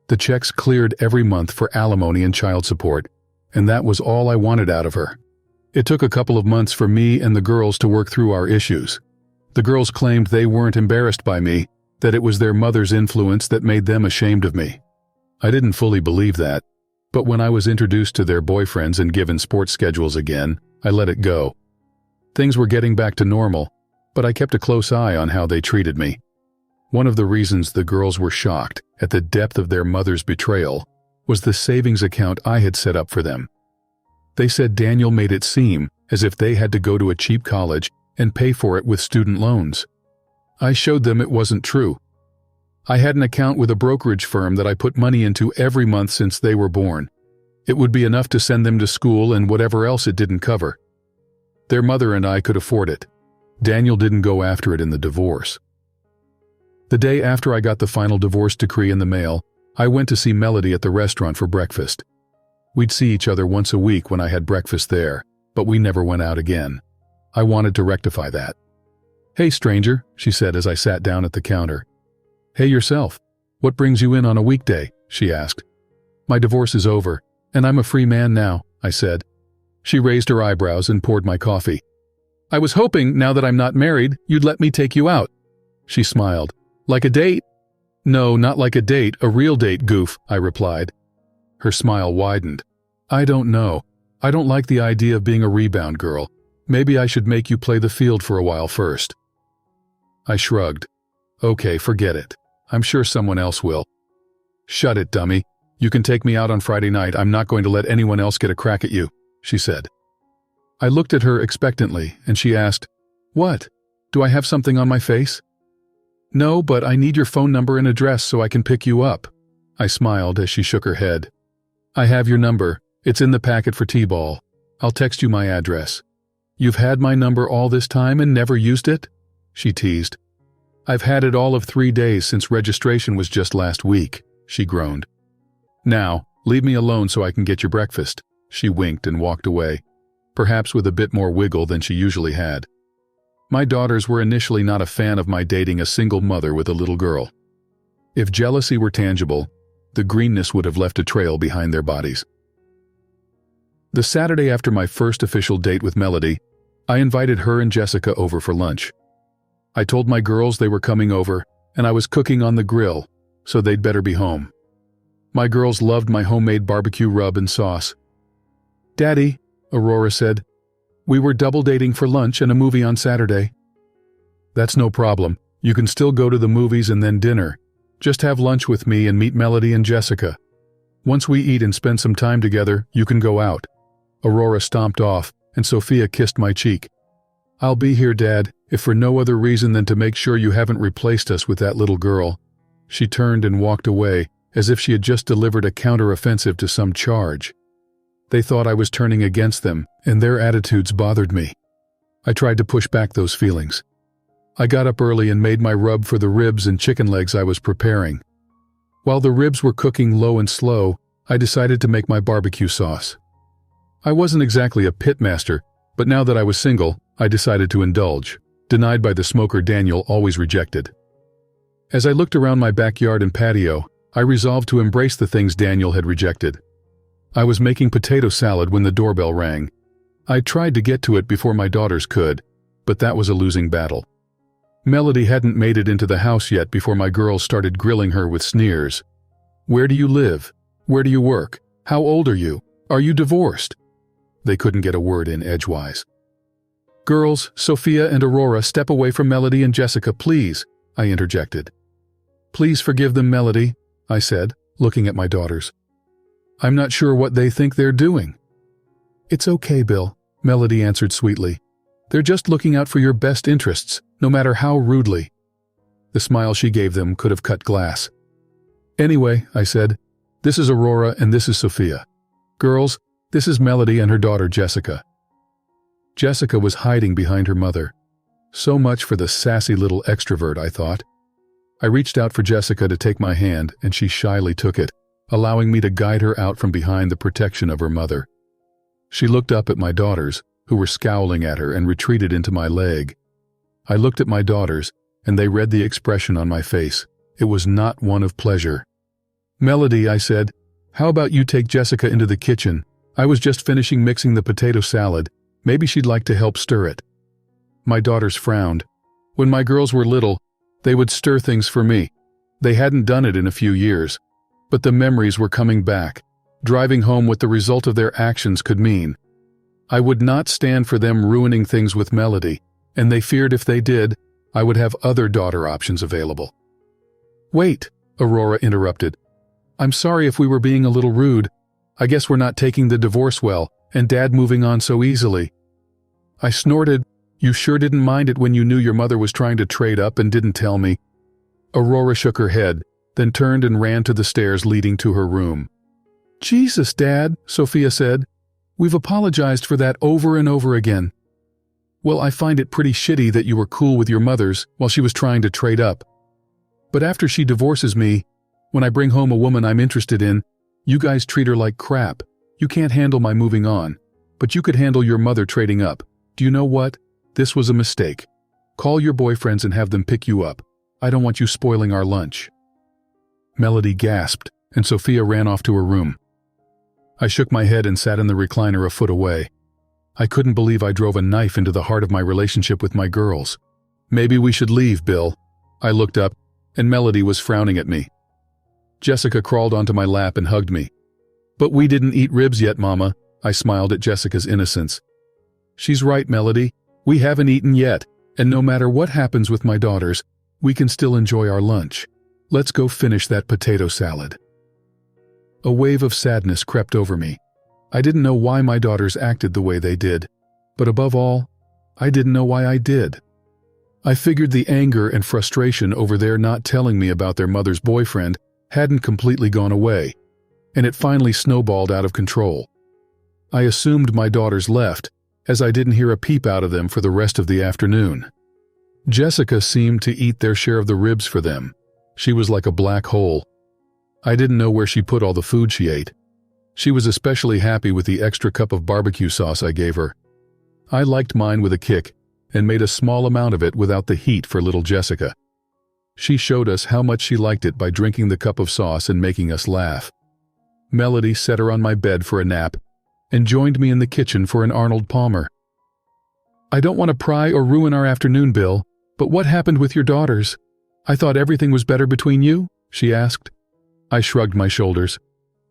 A: The checks cleared every month for alimony and child support, and that was all I wanted out of her. It took a couple of months for me and the girls to work through our issues. The girls claimed they weren't embarrassed by me, that it was their mother's influence that made them ashamed of me. I didn't fully believe that, but when I was introduced to their boyfriends and given sports schedules again, I let it go. Things were getting back to normal, but I kept a close eye on how they treated me. One of the reasons the girls were shocked at the depth of their mother's betrayal was the savings account I had set up for them. They said Daniel made it seem as if they had to go to a cheap college and pay for it with student loans. I showed them it wasn't true. I had an account with a brokerage firm that I put money into every month since they were born. It would be enough to send them to school and whatever else it didn't cover. Their mother and I could afford it. Daniel didn't go after it in the divorce. The day after I got the final divorce decree in the mail, I went to see Melody at the restaurant for breakfast. We'd see each other once a week when I had breakfast there, but we never went out again. I wanted to rectify that. "Hey, stranger," she said as I sat down at the counter. "Hey yourself. What brings you in on a weekday?" she asked. "My divorce is over, and I'm a free man now," I said. She raised her eyebrows and poured my coffee. "I was hoping, now that I'm not married, you'd let me take you out." She smiled. "Like a date?" "No, not like a date, a real date, goof," I replied. Her smile widened. "I don't know. I don't like the idea of being a rebound girl. Maybe I should make you play the field for a while first." I shrugged. "Okay, forget it. I'm sure someone else will." "Shut it, dummy. You can take me out on Friday night. I'm not going to let anyone else get a crack at you," she said. I looked at her expectantly, and she asked, "What? Do I have something on my face?" "No, but I need your phone number and address so I can pick you up." I smiled as she shook her head. "I have your number. It's in the packet for T-ball. I'll text you my address." "You've had my number all this time and never used it?" she teased. "I've had it all of 3 days since registration was just last week," she groaned. "Now, leave me alone so I can get your breakfast." She winked and walked away, perhaps with a bit more wiggle than she usually had. My daughters were initially not a fan of my dating a single mother with a little girl. If jealousy were tangible, the greenness would have left a trail behind their bodies. The Saturday after my first official date with Melody, I invited her and Jessica over for lunch. I told my girls they were coming over, and I was cooking on the grill, so they'd better be home. My girls loved my homemade barbecue rub and sauce. "Daddy," Aurora said, "we were double dating for lunch and a movie on Saturday." "That's no problem. You can still go to the movies and then dinner. Just have lunch with me and meet Melody and Jessica. Once we eat and spend some time together, you can go out." Aurora stomped off, and Sophia kissed my cheek. "I'll be here, Dad, if for no other reason than to make sure you haven't replaced us with that little girl." She turned and walked away, as if she had just delivered a counter-offensive to some charge. They thought I was turning against them, and their attitudes bothered me. I tried to push back those feelings. I got up early and made my rub for the ribs and chicken legs I was preparing. While the ribs were cooking low and slow, I decided to make my barbecue sauce. I wasn't exactly a pit master, but now that I was single, I decided to indulge, denied by the smoker Daniel always rejected. As I looked around my backyard and patio, I resolved to embrace the things Daniel had rejected. I was making potato salad when the doorbell rang. I tried to get to it before my daughters could, but that was a losing battle. Melody hadn't made it into the house yet before my girls started grilling her with sneers. "Where do you live? Where do you work? How old are you? Are you divorced?" They couldn't get a word in edgewise. "Girls, Sophia and Aurora, step away from Melody and Jessica, please," I interjected. "Please forgive them, Melody," I said, looking at my daughters. "I'm not sure what they think they're doing." "It's okay, Bill," Melody answered sweetly. "They're just looking out for your best interests, no matter how rudely." The smile she gave them could have cut glass. "Anyway," I said, "this is Aurora and this is Sophia. Girls, this is Melody and her daughter Jessica." Jessica was hiding behind her mother. So much for the sassy little extrovert, I thought. I reached out for Jessica to take my hand, and she shyly took it, allowing me to guide her out from behind the protection of her mother. She looked up at my daughters, who were scowling at her, and retreated into my leg. I looked at my daughters, and they read the expression on my face. It was not one of pleasure. "Melody," I said, "how about you take Jessica into the kitchen? I was just finishing mixing the potato salad. Maybe she'd like to help stir it." My daughters frowned. When my girls were little, they would stir things for me. They hadn't done it in a few years, but the memories were coming back, driving home what the result of their actions could mean. I would not stand for them ruining things with Melody, and they feared if they did, I would have other daughter options available. "Wait," Aurora interrupted. "I'm sorry if we were being a little rude. I guess we're not taking the divorce well, and Dad moving on so easily." I snorted. "You sure didn't mind it when you knew your mother was trying to trade up and didn't tell me." Aurora shook her head, then turned and ran to the stairs leading to her room. "Jesus, Dad," Sophia said. "We've apologized for that over and over again." "Well, I find it pretty shitty that you were cool with your mother's while she was trying to trade up. But after she divorces me, when I bring home a woman I'm interested in, you guys treat her like crap. You can't handle my moving on, but you could handle your mother trading up. Do you know what? This was a mistake. Call your boyfriends and have them pick you up. I don't want you spoiling our lunch." Melody gasped, and Sophia ran off to her room. I shook my head and sat in the recliner a foot away. I couldn't believe I drove a knife into the heart of my relationship with my girls. "Maybe we should leave, Bill." I looked up, and Melody was frowning at me. Jessica crawled onto my lap and hugged me. "But we didn't eat ribs yet, Mama," I smiled at Jessica's innocence. "She's right, Melody. We haven't eaten yet, and no matter what happens with my daughters, we can still enjoy our lunch. Let's go finish that potato salad." A wave of sadness crept over me. I didn't know why my daughters acted the way they did, but above all, I didn't know why I did. I figured the anger and frustration over their not telling me about their mother's boyfriend hadn't completely gone away, and it finally snowballed out of control. I assumed my daughters left, as I didn't hear a peep out of them for the rest of the afternoon. Jessica seemed to eat their share of the ribs for them. She was like a black hole. I didn't know where she put all the food she ate. She was especially happy with the extra cup of barbecue sauce I gave her. I liked mine with a kick, and made a small amount of it without the heat for little Jessica. She showed us how much she liked it by drinking the cup of sauce and making us laugh. Melody set her on my bed for a nap, and joined me in the kitchen for an Arnold Palmer. "I don't want to pry or ruin our afternoon, Bill, but what happened with your daughters? I thought everything was better between you?" she asked. I shrugged my shoulders.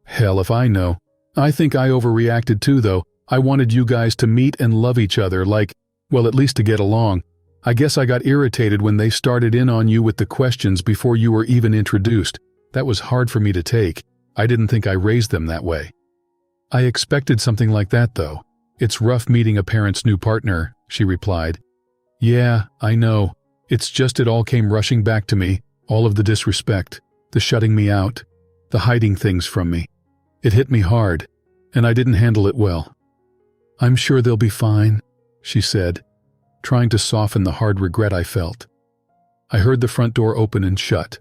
A: "Hell if I know. I think I overreacted too, though. I wanted you guys to meet and love each other, well, at least to get along. I guess I got irritated when they started in on you with the questions before you were even introduced. That was hard for me to take. I didn't think I raised them that way." I expected something like that, though. It's rough meeting a parent's new partner, she replied. Yeah, I know. It's just it all came rushing back to me, all of the disrespect, the shutting me out, the hiding things from me. It hit me hard, and I didn't handle it well. I'm sure they'll be fine, she said, trying to soften the hard regret I felt. I heard the front door open and shut.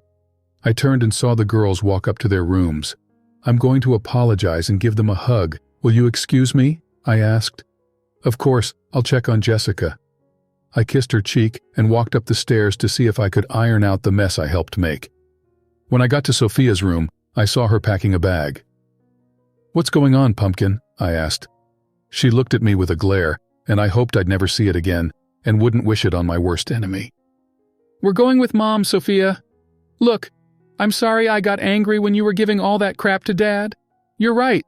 A: I turned and saw the girls walk up to their rooms. I'm going to apologize and give them a hug. Will you excuse me? I asked. Of course, I'll check on Jessica. I kissed her cheek and walked up the stairs to see if I could iron out the mess I helped make. When I got to Sophia's room, I saw her packing a bag. What's going on, Pumpkin? I asked. She looked at me with a glare, and I hoped I'd never see it again and wouldn't wish it on my worst enemy. We're going with Mom, Sophia. Look, I'm sorry I got angry when you were giving all that crap to Dad. You're right.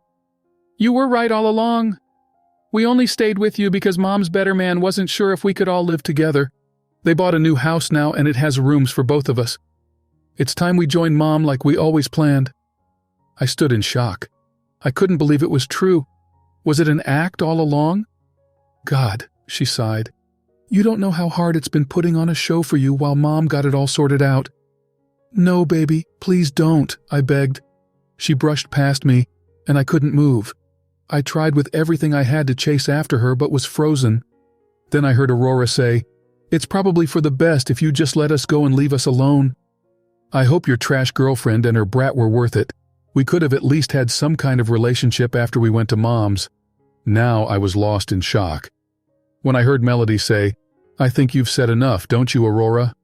A: You were right all along. We only stayed with you because Mom's better man wasn't sure if we could all live together. They bought a new house now and it has rooms for both of us. It's time we join Mom like we always planned. I stood in shock. I couldn't believe it was true. Was it an act all along? God, she sighed. You don't know how hard it's been putting on a show for you while Mom got it all sorted out. No, baby, please don't, I begged. She brushed past me, and I couldn't move. I tried with everything I had to chase after her, but was frozen. Then I heard Aurora say, It's probably for the best if you just let us go and leave us alone. I hope your trash girlfriend and her brat were worth it. We could have at least had some kind of relationship after we went to Mom's. Now I was lost in shock. When I heard Melody say, I think you've said enough, don't you, Aurora?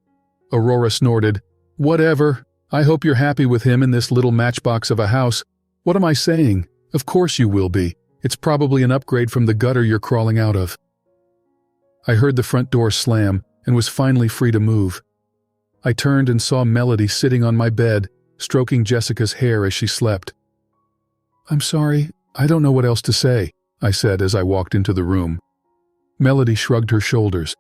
A: Aurora snorted, Whatever. I hope you're happy with him in this little matchbox of a house. What am I saying? Of course you will be. It's probably an upgrade from the gutter you're crawling out of. I heard the front door slam and was finally free to move. I turned and saw Melody sitting on my bed, stroking Jessica's hair as she slept. I'm sorry, I don't know what else to say, I said as I walked into the room. Melody shrugged her shoulders.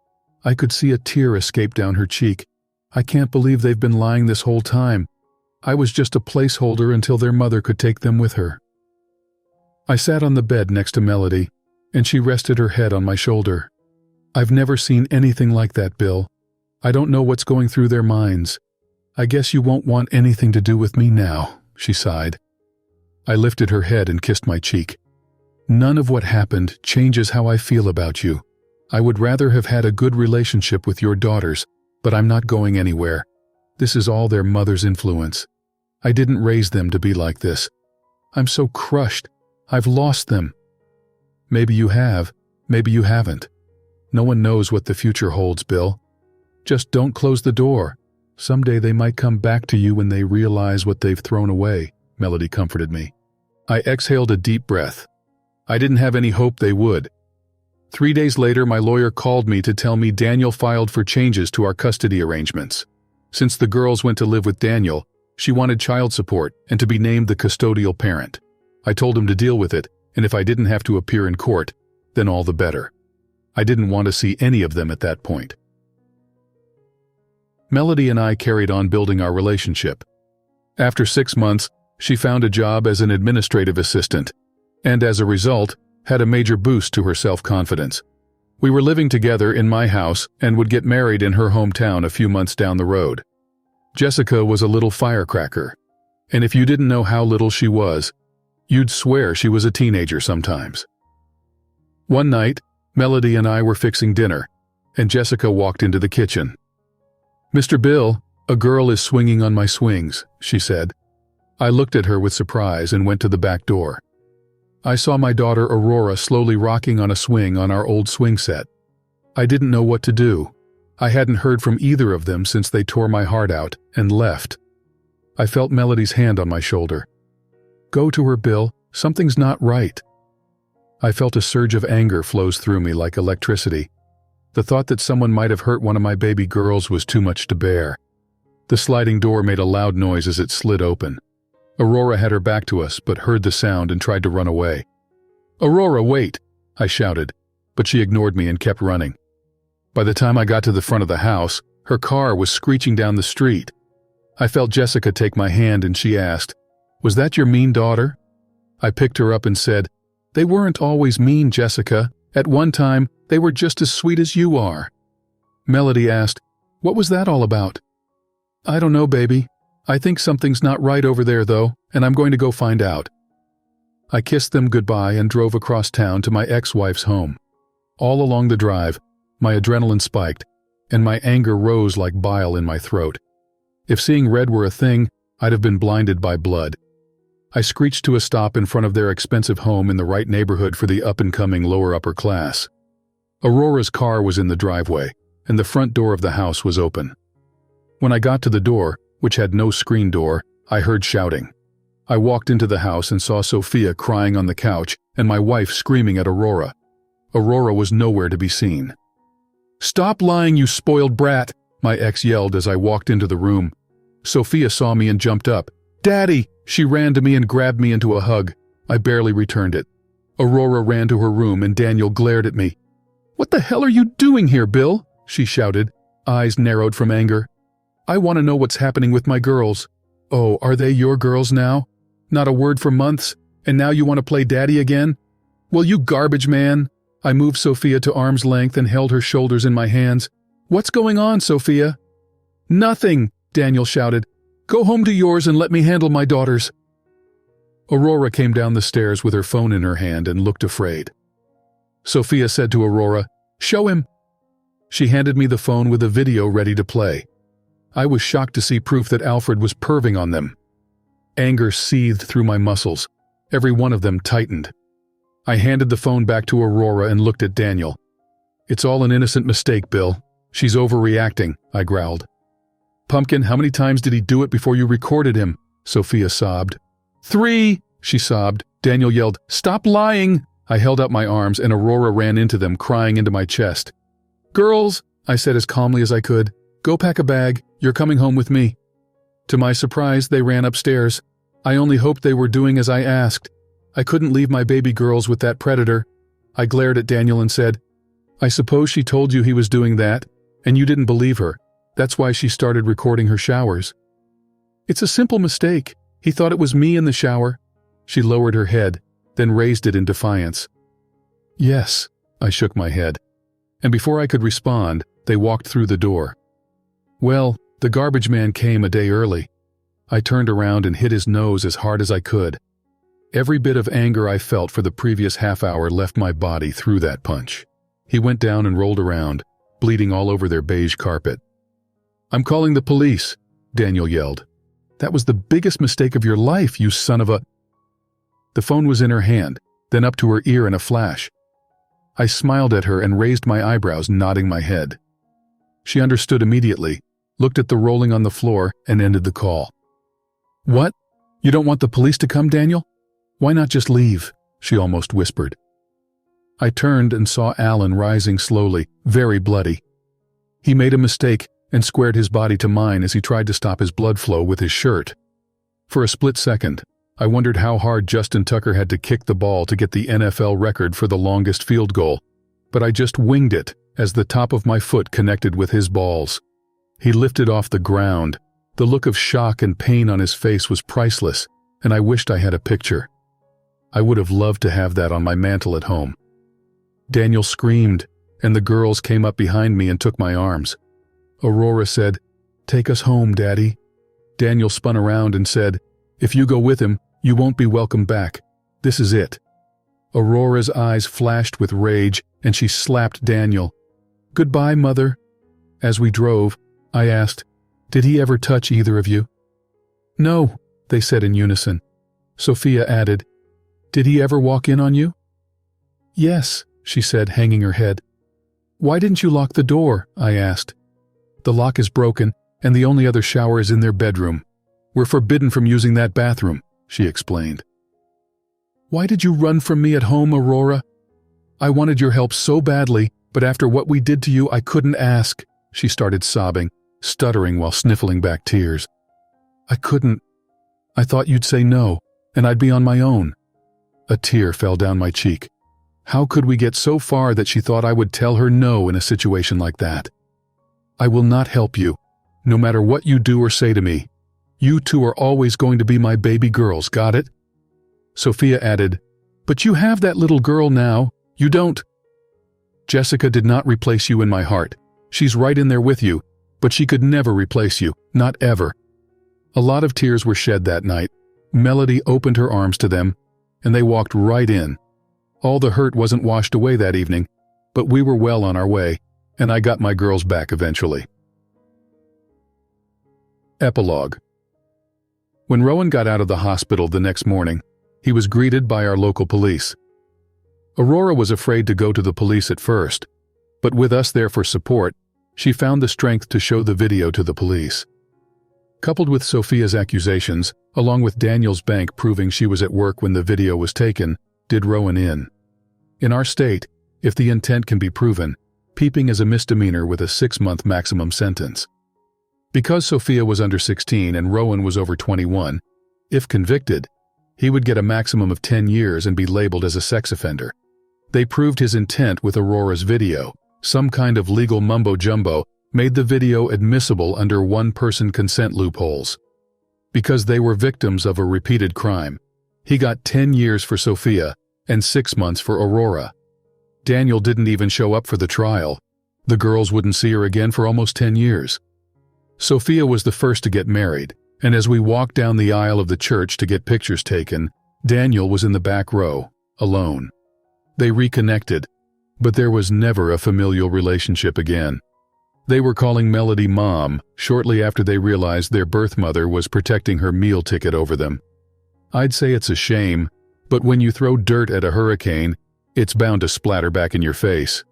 A: I could see a tear escape down her cheek. I can't believe they've been lying this whole time. I was just a placeholder until their mother could take them with her. I sat on the bed next to Melody, and she rested her head on my shoulder. I've never seen anything like that, Bill. I don't know what's going through their minds. I guess you won't want anything to do with me now, she sighed. I lifted her head and kissed my cheek. None of what happened changes how I feel about you. I would rather have had a good relationship with your daughters, but I'm not going anywhere. This is all their mother's influence. I didn't raise them to be like this. I'm so crushed. I've lost them. Maybe you have, maybe you haven't. No one knows what the future holds, Bill. Just don't close the door. Someday they might come back to you when they realize what they've thrown away, Melody comforted me. I exhaled a deep breath. I didn't have any hope they would. 3 days later, my lawyer called me to tell me Daniel filed for changes to our custody arrangements. Since the girls went to live with Daniel, she wanted child support and to be named the custodial parent. I told him to deal with it, and if I didn't have to appear in court, then all the better. I didn't want to see any of them at that point. Melody and I carried on building our relationship. After 6 months, she found a job as an administrative assistant, and as a result, had a major boost to her self-confidence. We were living together in my house and would get married in her hometown a few months down the road. Jessica was a little firecracker, and if you didn't know how little she was, you'd swear she was a teenager sometimes. One night, Melody and I were fixing dinner, and Jessica walked into the kitchen. Mr. Bill, a girl is swinging on my swings, she said. I looked at her with surprise and went to the back door. I saw my daughter Aurora slowly rocking on a swing on our old swing set. I didn't know what to do. I hadn't heard from either of them since they tore my heart out and left. I felt Melody's hand on my shoulder. Go to her, Bill. Something's not right. I felt a surge of anger flows through me like electricity. The thought that someone might have hurt one of my baby girls was too much to bear. The sliding door made a loud noise as it slid open. Aurora had her back to us, but heard the sound and tried to run away. Aurora, wait! I shouted, but she ignored me and kept running. By the time I got to the front of the house, her car was screeching down the street. I felt Jessica take my hand and she asked, Was that your mean daughter? I picked her up and said, They weren't always mean, Jessica. At one time, they were just as sweet as you are. Melody asked, "What was that all about?" "I don't know, baby. I think something's not right over there, though, and I'm going to go find out." I kissed them goodbye and drove across town to my ex-wife's home. All along the drive, my adrenaline spiked, and my anger rose like bile in my throat. If seeing red were a thing, I'd have been blinded by blood. I screeched to a stop in front of their expensive home in the right neighborhood for the up-and-coming lower-upper class. Aurora's car was in the driveway, and the front door of the house was open. When I got to the door, which had no screen door, I heard shouting. I walked into the house and saw Sophia crying on the couch and my wife screaming at Aurora. Aurora was nowhere to be seen. "Stop lying, you spoiled brat," my ex yelled as I walked into the room. Sophia saw me and jumped up. "Daddy!" She ran to me and grabbed me into a hug. I barely returned it. Aurora ran to her room and Daniel glared at me. "What the hell are you doing here, Bill?" she shouted, eyes narrowed from anger. "I want to know what's happening with my girls." "Oh, are they your girls now? Not a word for months, and now you want to play daddy again? Well, you garbage man." I moved Sophia to arm's length and held her shoulders in my hands. "What's going on, Sophia?" "Nothing," Daniel shouted. "Go home to yours and let me handle my daughters." Aurora came down the stairs with her phone in her hand and looked afraid. Sophia said to Aurora, "Show him." She handed me the phone with a video ready to play. I was shocked to see proof that Alfred was perving on them. Anger seethed through my muscles. Every one of them tightened. I handed the phone back to Aurora and looked at Daniel. "It's all an innocent mistake, Bill. She's overreacting," I growled. "Pumpkin, how many times did he do it before you recorded him?" Sophia sobbed. "3," she sobbed. Daniel yelled, "Stop lying!" I held out my arms and Aurora ran into them, crying into my chest. "Girls," I said as calmly as I could, "go pack a bag. You're coming home with me." To my surprise, they ran upstairs. I only hoped they were doing as I asked. I couldn't leave my baby girls with that predator. I glared at Daniel and said, "I suppose she told you he was doing that, and you didn't believe her. That's why she started recording her showers." "It's a simple mistake. He thought it was me in the shower." She lowered her head, then raised it in defiance. "Yes," I shook my head. And before I could respond, they walked through the door. Well, the garbage man came a day early. I turned around and hit his nose as hard as I could. Every bit of anger I felt for the previous half hour left my body through that punch. He went down and rolled around, bleeding all over their beige carpet. "I'm calling the police," Daniel yelled. "That was the biggest mistake of your life, you son of a—" The phone was in her hand, then up to her ear in a flash. I smiled at her and raised my eyebrows, nodding my head. She understood immediately, looked at the rolling on the floor, and ended the call. "What? You don't want the police to come, Daniel? Why not just leave?" she almost whispered. I turned and saw Alan rising slowly, very bloody. He made a mistake and squared his body to mine as he tried to stop his blood flow with his shirt. For a split second, I wondered how hard Justin Tucker had to kick the ball to get the NFL record for the longest field goal, but I just winged it as the top of my foot connected with his balls. He lifted off the ground. The look of shock and pain on his face was priceless, and I wished I had a picture. I would have loved to have that on my mantle at home. Daniel screamed, and the girls came up behind me and took my arms. Aurora said, "Take us home, Daddy." Daniel spun around and said, "If you go with him, you won't be welcome back. This is it." Aurora's eyes flashed with rage, and she slapped Daniel. "Goodbye, Mother." As we drove, I asked, "Did he ever touch either of you?" "No," they said in unison. Sophia added, "Did he ever walk in on you?" "Yes," she said, hanging her head. "Why didn't you lock the door?" I asked. "The lock is broken, and the only other shower is in their bedroom. We're forbidden from using that bathroom," she explained. "Why did you run from me at home, Aurora? I wanted your help so badly, but after what we did to you, I couldn't ask." She started sobbing, stuttering while sniffling back tears. "I couldn't. I thought you'd say no, and I'd be on my own." A tear fell down my cheek. How could we get so far that she thought I would tell her no in a situation like that? "I will not help you, no matter what you do or say to me. You two are always going to be my baby girls, got it?" Sophia added, "But you have that little girl now. You don't." "Jessica did not replace you in my heart. She's right in there with you, but she could never replace you, not ever." A lot of tears were shed that night. Melody opened her arms to them, and they walked right in. All the hurt wasn't washed away that evening, but we were well on our way, and I got my girls back eventually. Epilogue. When Rowan got out of the hospital the next morning, he was greeted by our local police. Aurora was afraid to go to the police at first, but with us there for support, she found the strength to show the video to the police. Coupled with Sophia's accusations, along with Daniel's bank proving she was at work when the video was taken, did Rowan in. In our state, if the intent can be proven, peeping is a misdemeanor with a 6-month maximum sentence. Because Sophia was under 16 and Rowan was over 21, if convicted, he would get a maximum of 10 years and be labeled as a sex offender. They proved his intent with Aurora's video. Some kind of legal mumbo-jumbo made the video admissible under one-person consent loopholes. Because they were victims of a repeated crime, he got 10 years for Sophia and 6 months for Aurora. Daniel didn't even show up for the trial. The girls wouldn't see her again for almost 10 years. Sophia was the first to get married, and as we walked down the aisle of the church to get pictures taken, Daniel was in the back row, alone. They reconnected, but there was never a familial relationship again. They were calling Melody Mom shortly after they realized their birth mother was protecting her meal ticket over them. I'd say it's a shame, but when you throw dirt at a hurricane, it's bound to splatter back in your face.